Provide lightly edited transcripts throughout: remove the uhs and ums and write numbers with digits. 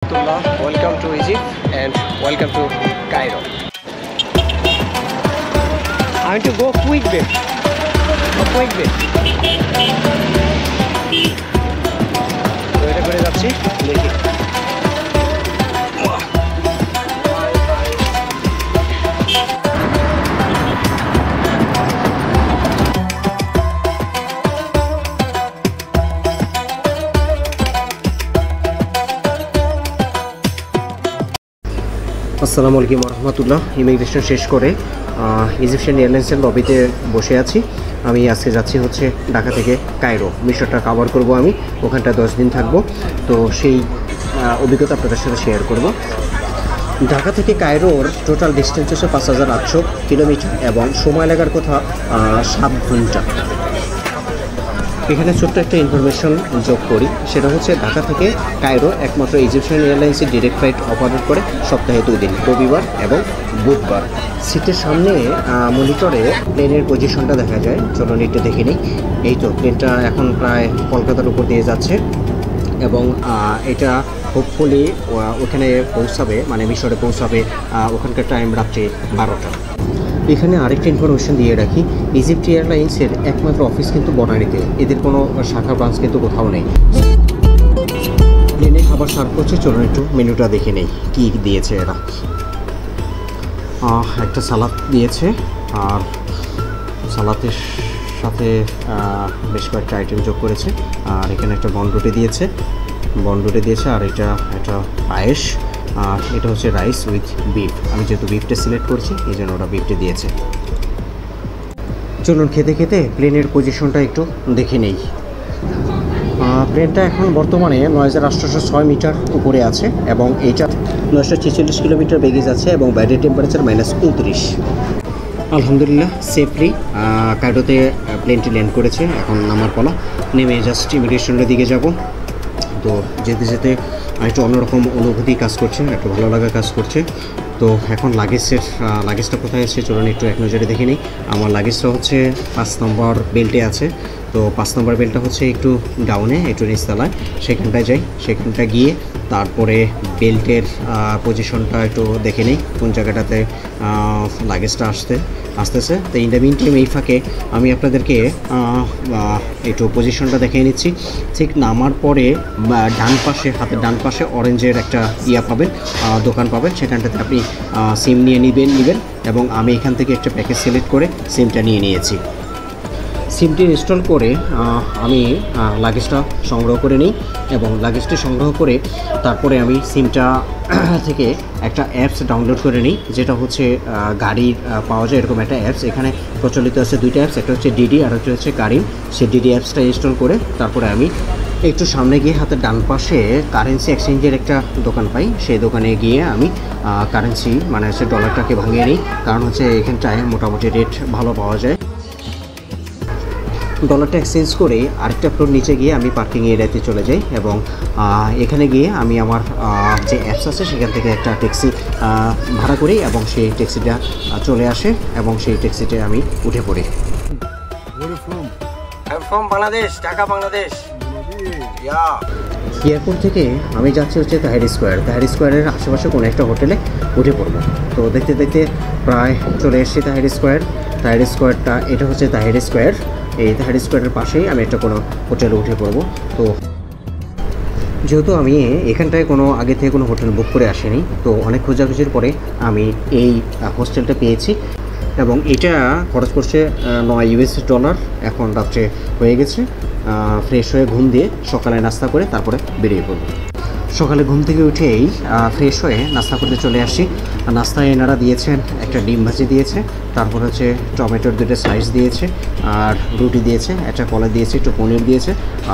Welcome to Egypt and welcome to Cairo. I want to go quick bit. তো এটা করে যাচ্ছি দেখি। আসসালামু আলাইকুম রহমতুল্লাহ। ইমিগ্রেশন শেষ করে ইজিপশিয়ান এয়ারলাইন্সের লবিতে বসে আছি। আমি আজকে যাচ্ছি হচ্ছে ঢাকা থেকে কায়রো। মিশরটা কভার করব, আমি ওখানটা 10 দিন থাকবো। তো সেই অভিজ্ঞতা আপনাদের সাথে শেয়ার করব। ঢাকা থেকে কায়রোর টোটাল ডিস্টেন্স হচ্ছে 5800 কিলোমিটার এবং সময় লাগার কথা 7 ঘন্টা। এখানে ছোট্ট একটা ইনফরমেশন যোগ করি, সেটা হচ্ছে ঢাকা থেকে কায়রো একমাত্র ইজিপশিয়ান এয়ারলাইন্সের ডিরেক্ট ফ্লাইট অপারেট করে সপ্তাহে 2 দিন, রবিবার এবং বুধবার। সিটের সামনে মনিটরে প্লেনের পজিশনটা দেখা যায়, চলুন একটু দেখে নিই। এই তো প্লেনটা এখন প্রায় কলকাতার উপর দিয়ে যাচ্ছে এবং এটা হোপফুলি ওখানে পৌঁছাবে, মানে মিশরে পৌঁছাবে ওখানকার টাইম রাত্রে 12টা। এখানে আরেকটা ইনফরমেশন দিয়ে রাখি, ইজিপ্ট এয়ারলাইন্সের একমাত্র অফিস কিন্তু বনানীতে, এদের কোনো শাখা ব্রাঞ্চ কিন্তু কোথাও নেই। প্লেনে খাবার সার্ভ করছে, চলুন একটু মেনুটা দেখে নেই কী দিয়েছে এরা। একটা সালাদ দিয়েছে আর সালাদের সাথে বেশ কয়েকটা আইটেম যোগ করেছে। আর এখানে একটা বনরুটি দিয়েছে আর এটা একটা পায়েস। আর এটা হচ্ছে রাইস উইথ বিফ। আমি যেহেতু বিফটা সিলেক্ট করছি এই জন্য ওরা বিফটা দিয়েছে। চলুন খেতে খেতে প্লেনের পজিশনটা একটু দেখে নেই। প্লেনটা এখন বর্তমানে 9806 মিটার উপরে আছে এবং এইটা 946 কিলোমিটার বেগে যাচ্ছে এবং বাইরের টেম্পারেচার -29। আলহামদুলিল্লাহ সেফলি কায়রোতে প্লেনটি ল্যান্ড করেছে। এখন নামার পালা, নেমে জাস্ট ইমিগ্রেশনের দিকে যাব। তো যেতে যেতে একটু অন্যরকম অনুভূতি কাজ করছে, একটু ভালো লাগা কাজ করছে। তো এখন লাগেজটা কোথায় আছে চলুন একটু এক নজরে দেখে নিই। আমার লাগেজটা হচ্ছে 5 নম্বর বেল্টে আছে। তো 5 নম্বর বেল্টটা হচ্ছে একটু ডাউনে, একটু নিচতলায়, সেখানটায় যাই। সেখানটা গিয়ে তারপরে বেল্টের পজিশনটা একটু দেখে নিই কোন জায়গাটাতে লাগেজটা আসতেছে। তো ইন দ্য মিন টাইম এই ফাঁকে আমি আপনাদেরকে একটু পজিশনটা দেখিয়ে নিচ্ছি। ঠিক নামার পরে হাতের ডান পাশে অরেঞ্জের একটা পাবেন, দোকান পাবেন, সেখানটাতে আপনি সিম নিয়ে নেবেন এবং আমি এখান থেকে একটা প্যাকেজ সিলেক্ট করে সিমটা নিয়ে নিয়েছি। সিমটি ইনস্টল করে আমি লাগেজটা সংগ্রহ করে নিই এবং লাগেজটি সংগ্রহ করে তারপরে আমি সিমটা থেকে একটা অ্যাপস ডাউনলোড করে নিই, যেটা হচ্ছে গাড়ির পাওয়া যায় এরকম একটা অ্যাপস। এখানে প্রচলিত আছে 2টা অ্যাপস, একটা হচ্ছে ডিডি আর একটা হচ্ছে গাড়ির। সেই ডিডি অ্যাপসটা ইনস্টল করে তারপরে আমি একটু সামনে গিয়ে হাতের ডান পাশে কারেন্সি এক্সচেঞ্জের একটা দোকান পাই, সেই দোকানে গিয়ে আমি কারেন্সি মানে হচ্ছে ডলারটাকে ভাঙিয়ে নিই, কারণ হচ্ছে এখানটায় মোটামুটি রেট ভালো পাওয়া যায়। ডলারটা এক্সচেঞ্জ করে আরেকটা ফ্লোর নিচে গিয়ে আমি পার্কিং এরিয়াতে চলে যাই এবং এখানে গিয়ে আমি আমার যে অ্যাপস আছে সেখান থেকে একটা ট্যাক্সি ভাড়া করি এবং সেই ট্যাক্সিটা চলে আসে এবং সেই ট্যাক্সিতে আমি উঠে পড়ি। বাংলাদেশ, ঢাকা বাংলাদেশ। এয়ারপোর্ট থেকে আমি যাচ্ছি হচ্ছে তাহির স্কোয়ারের আশেপাশে কোনো একটা হোটেলে উঠে পড়বো। তো দেখতে দেখতে প্রায় চলে এসেছি তাহির স্কোয়ারটা। এটা হচ্ছে তাহির স্কোয়ার। এই তাহির স্কোয়ারের পাশেই আমি একটা কোনো হোটেলে উঠে পড়বো। তো যেহেতু আমি এখানটায় আগে থেকে কোনো হোটেল বুক করে আসিনি, তো অনেক খোঁজাখুঁজির পরে আমি এই হোস্টেলটা পেয়েছি এবং এটা খরচ করছে $9। এখন রাত্রে হয়ে গেছে। ফ্রেশ হয়ে ঘুম দিয়ে সকালে নাস্তা করে তারপরে বেরিয়ে পড়ব। সকালে ঘুম থেকে উঠেই ফ্রেশ হয়ে নাস্তা করতে চলে আসি। নাস্তায় এনারা দিয়েছেন একটা ডিম ভাজি দিয়েছে, তারপর হচ্ছে টমেটোর 2টা স্লাইস দিয়েছে আর রুটি দিয়েছে, একটা কলা দিয়েছে, একটু পনির দিয়েছে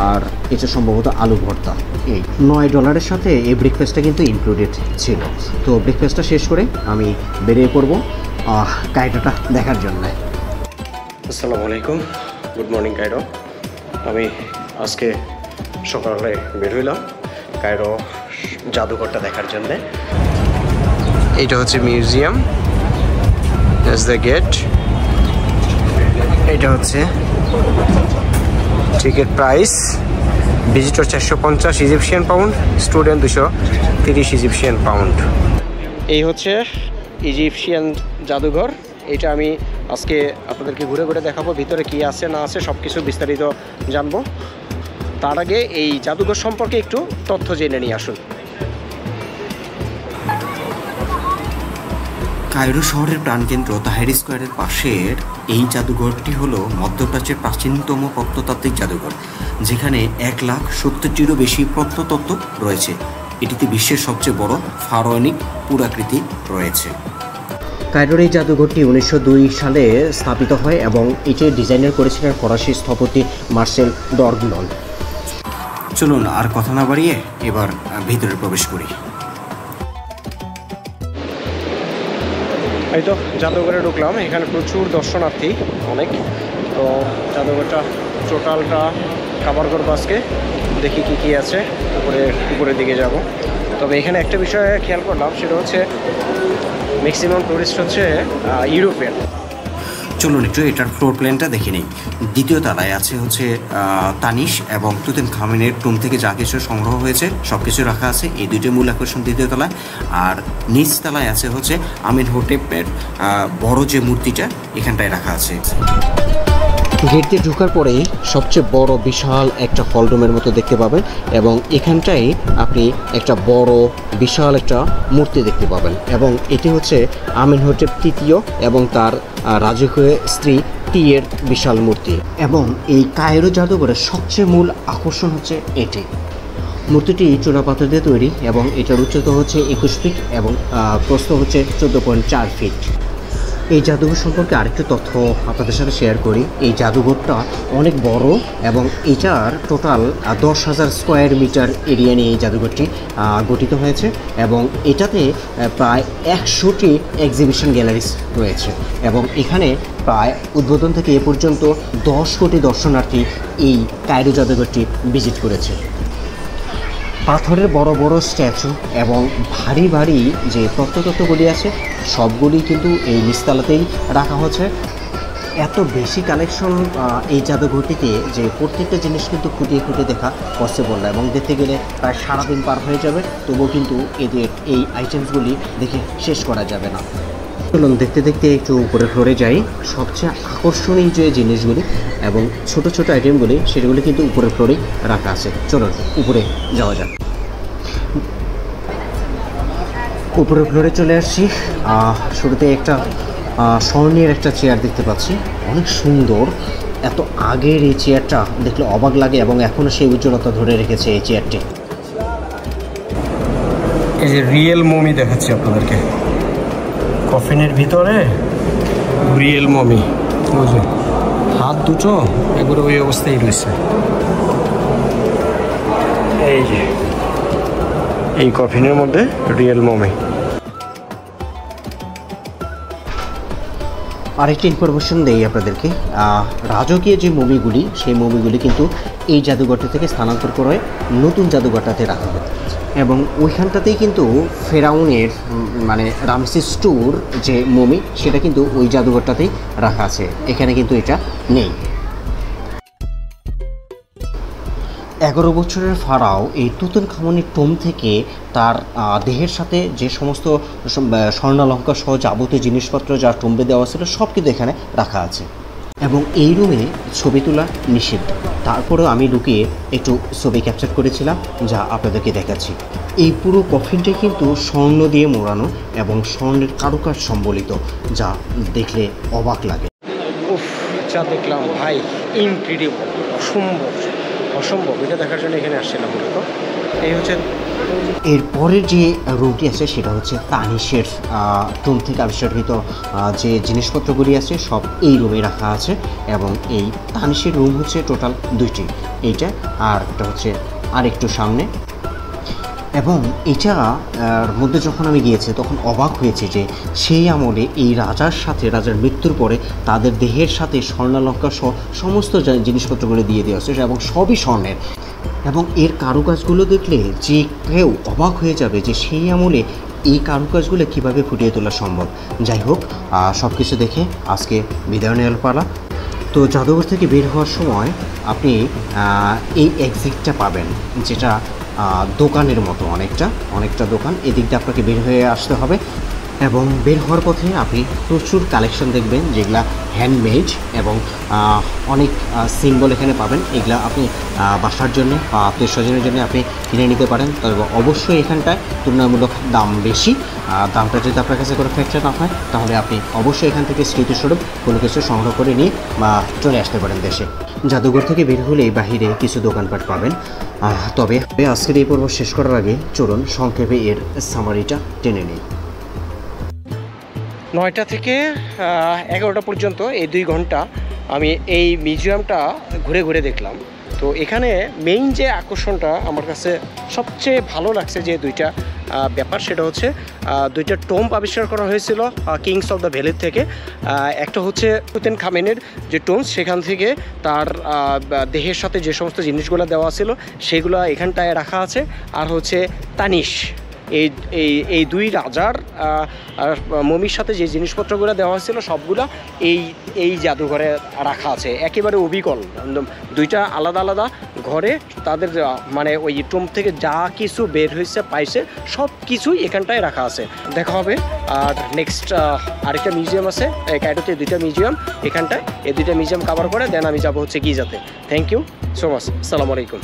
আর এটা সম্ভবত আলু ভর্তা। এই $9 সাথে এই ব্রেকফাস্টটা কিন্তু ইনক্লুডেড ছিল। তো ব্রেকফাস্টটা শেষ করে আমি বেরিয়ে পড়ব কায়রোটা দেখার জন্য। আসসালামু আলাইকুম, গুড মর্নিং কায়রো। আমি আজকে সকালে বের হইলাম কায়রো জাদুঘরটা দেখার জন্যে। এটা হচ্ছে মিউজিয়াম, দ্য গেট। এটা হচ্ছে ticket price visitor 450 Egyptian pound, student 230 Egyptian pound. এই হচ্ছে ইজিপশিয়ান জাদুঘর। এটা আমি আজকে আপনাদেরকে ঘুরে ঘুরে দেখাবো, ভিতরে কি আছে না আছে সব কিছু বিস্তারিত জানবো। তার আগে এই জাদুঘর সম্পর্কে একটু তথ্য জেনে নিয়ে আসুন। কায়রো শহরের প্রাণকেন্দ্র তাহের স্কোয়ারের পাশের এই জাদুঘরটি হলো মধ্যপ্রাচ্যের প্রাচীনতম প্রত্নতাত্ত্বিক জাদুঘর, যেখানে 1,70,000-টিরও বেশি প্রত্নতত্ত্ব রয়েছে। এটিতে বিশ্বের সবচেয়ে বড় ফারাওনিক পুরাকৃতি রয়েছে। কায়রোর এই জাদুঘরটি 1902 সালে স্থাপিত হয় এবং এটি ডিজাইনার করেছিলেন ফরাসি স্থপতি মার্সেল ডর্গনন। চলুন আর কথা না বাড়িয়ে এবার ভিতরে প্রবেশ করি। এই তো জাদুঘরে ঢুকলাম, এখানে প্রচুর দর্শনার্থী অনেক। তো জাদুঘরটা টোটালটা কাভার করবো আজকে, দেখি কি আছে। উপরের দিকে যাব। তবে এখানে একটা বিষয়ে খেয়াল করলাম, সেটা হচ্ছে ম্যাক্সিমাম টুরিস্ট হচ্ছে ইউরোপিয়ান। চলুন একটু এটার ফ্লোর প্ল্যানটা দেখে নিই। দ্বিতীয় তলায় আছে হচ্ছে তানিশ এবং তুতানখামেনের টুম থেকে যা কিছু সংগ্রহ হয়েছে সব কিছু রাখা আছে, এই দুইটি মূল আকর্ষণ দ্বিতীয় তলায়। আর নিচ তলায় আছে হচ্ছে আমেনহোটেপের বড় যে মূর্তিটা এখানটায় রাখা আছে। গেট দিয়ে ঢোকার পরেই সবচেয়ে বড় বিশাল একটা হলরুমের মতো দেখতে পাবেন এবং এখানটায় আপনি একটা বড় বিশাল একটা মূর্তি দেখতে পাবেন এবং এটি হচ্ছে আমেনহোটেপ তৃতীয় এবং তার রাজকীয় স্ত্রী টিয়ের বিশাল মূর্তি। এবং এই কায়রো জাদুঘরের সবচেয়ে মূল আকর্ষণ হচ্ছে এটি। মূর্তিটি চুনাপাথর দিয়ে তৈরি এবং এটার উচ্চতা হচ্ছে 21 ফিট এবং প্রস্থ হচ্ছে 14.4 ফিট। এই জাদুঘর সম্পর্কে আরেকটু তথ্য আপনাদের সাথে শেয়ার করি। এই জাদুঘরটা অনেক বড় এবং এটার টোটাল 10,000 স্কোয়ার মিটার এরিয়া নিয়ে এই জাদুঘরটি গঠিত হয়েছে এবং এটাতে প্রায় 100টি এক্সিবিশন গ্যালারিজ রয়েছে এবং এখানে প্রায় উদ্বোধন থেকে এ পর্যন্ত 10 কোটি দর্শনার্থী এই কায়রো জাদুঘরটি ভিজিট করেছে। পাথরের বড় বড় স্ট্যাচু এবং ভারী ভারী যে প্রত্নতত্ত্বগুলি আছে সবগুলি কিন্তু এই নিচতলাতেই রাখা হচ্ছে। এত বেশি কালেকশন এই জাদুঘরটিতে যে প্রত্যেকটা জিনিস কিন্তু খুঁটিয়ে খুঁটিয়ে দেখা পসিবল না এবং দেখতে গেলে প্রায় সারাদিন পার হয়ে যাবে, তবুও কিন্তু এদের এই আইটেমসগুলি দেখে শেষ করা যাবে না। চলুন দেখতে দেখতে একটু উপরে ফ্লোরে যাই। সবচেয়ে আকর্ষণীয় যে জিনিসগুলি এবং ছোট ছোট আইটেমগুলি সেগুলি কিন্তু উপরের ফ্লোরেই রাখা আছে। চলুন উপরে যাওয়া যাক। উপরের ফ্লোরে চলে আসছি। শুরুতে একটা স্বর্ণের একটা চেয়ার দেখতে পাচ্ছি, অনেক সুন্দর। এত আগের এই চেয়ারটা দেখলে অবাক লাগে এবং এখনও সেই উজ্জ্বলতা ধরে রেখেছে এই চেয়ারটি। এই যে রিয়েল মমি দেখাচ্ছি আপনাদেরকে, কফিনের ভিতরে রিয়েল মমি, বুঝলেন? হাত দুটো একবারে ওই অবস্থায় রয়েছে। এই যে এই কফিনের মধ্যে রিয়েল মমি। আরেকটি ইনফরমেশন দেই আপনাদেরকে, রাজকীয় যে মমিগুলি সেই মমিগুলি কিন্তু এই জাদুঘরটা থেকে স্থানান্তর করে নতুন জাদুঘরটাতে রাখা হয় এবং ওইখানটাতেই কিন্তু ফেরাউনের মানে রামসেস টুর যে মমি সেটা কিন্তু ওই জাদুঘরটাতেই রাখা আছে, এখানে কিন্তু এটা নেই। 11 বছরের ফারাও এই তুতানখামনের টোম থেকে তার দেহের সাথে যে সমস্ত স্বর্ণালঙ্কার সহ যাবতীয় জিনিসপত্র যা টম্বে দেওয়া ছিল সব কিন্তু এখানে রাখা আছে এবং এই রুমে ছবি তোলা নিষিদ্ধ। তারপরেও আমি লুকিয়ে একটু ছবি ক্যাপচার করেছিলাম, যা আপনাদেরকে দেখাচ্ছি। এই পুরো কফিনটাই কিন্তু স্বর্ণ দিয়ে মোড়ানো এবং স্বর্ণের কারুকাজ সম্বলিত, যা দেখলে অবাক লাগে। উফ, যা দেখলাম ভাই, ইনক্রেডিবল, অসম্ভব। এটা দেখার জন্য এখানে আসছিলাম মূলত। এই হচ্ছে এরপরের যে রুমটি আছে সেটা হচ্ছে তানিশের টুম থেকে আবিষ্কারকৃত যে জিনিসপত্রগুলি আছে সব এই রুমে রাখা আছে এবং এই তানিশের রুম হচ্ছে টোটাল 2টি, এইটা আর একটা হচ্ছে আর একটু সামনে। এবং এটার মধ্যে যখন আমি গিয়েছি তখন অবাক হয়েছে যে সেই আমলে এই রাজার মৃত্যুর পরে তাদের দেহের সাথে স্বর্ণালঙ্কার সমস্ত জিনিসপত্রগুলো দিয়ে দেওয়া হচ্ছে এবং সবই স্বর্ণের এবং এর কারুকাজগুলো দেখলে যে কেউ অবাক হয়ে যাবে যে সেই আমলে এই কারুকাজগুলো কীভাবে ফুটিয়ে তোলা সম্ভব। যাই হোক, সব কিছু দেখে আজকে বিদায় নেওয়ার পালা। তো জাদুঘর থেকে বের হওয়ার সময় আপনি এই এক্সিটটা পাবেন, যেটা দোকানের মতো অনেকটা দোকান। এদিক দিয়ে আপনাকে বের হয়ে আসতে হবে এবং বের হওয়ার পথে আপনি প্রচুর কালেকশন দেখবেন যেগুলা হ্যান্ডমেড এবং অনেক সিম্বল এখানে পাবেন। এগুলা আপনি বাসার জন্য বা আত্মীয় স্বজনের জন্য আপনি কিনে নিতে পারেন। তবে অবশ্যই এখানটায় তুলনামূলক দাম বেশি। দামটা যদি আপনার কাছে কোনো ফ্যাক্টর না হয় তাহলে আপনি অবশ্যই এখান থেকে স্মৃতিস্বরূপ কোনো কিছু সংগ্রহ করে নিয়ে বা চলে আসতে পারেন দেশে। জাদুঘর থেকে বের হলেই বাহিরে কিছু দোকানপাট পাবেন। তবে আজকের এই পর্ব শেষ করার আগে চলুন সংক্ষেপে এর সামারিটা টেনে নিই। 9টা থেকে 11টা পর্যন্ত এই 2 ঘন্টা আমি এই মিউজিয়ামটা ঘুরে দেখলাম। তো এখানে মেইন যে আকর্ষণটা আমার কাছে সবচেয়ে ভালো লাগছে যে 2টা ব্যাপার, সেটা হচ্ছে 2টা টোম্ব আবিষ্কার করা হয়েছিল কিংস অফ দ্য ভ্যালির থেকে। একটা হচ্ছে তুতেন খামেনের যে টোম্ব, সেখান থেকে তার দেহের সাথে যে সমস্ত জিনিসগুলো দেওয়া ছিল সেগুলো এখানটায় রাখা আছে। আর হচ্ছে তানিশ, এই 2 রাজার মমির সাথে যে জিনিসপত্রগুলো দেওয়া হয়েছিল সবগুলো এই জাদুঘরে রাখা আছে, একেবারে অবিকল। 2টা আলাদা ঘরে তাদের মানে ওই টোম্ব থেকে যা কিছু বের হয়েছে পাইছে সব কিছুই এখানটায় রাখা আছে। দেখা হবে। আর নেক্সট আরেকটা মিউজিয়াম আছে কায়রোতে, 2টা মিউজিয়াম এখানটায়। এই 2টা মিউজিয়াম কভার করে দেন আমি যাবো হচ্ছে গিজাতে। Thank you so much. আসসালামু আলাইকুম।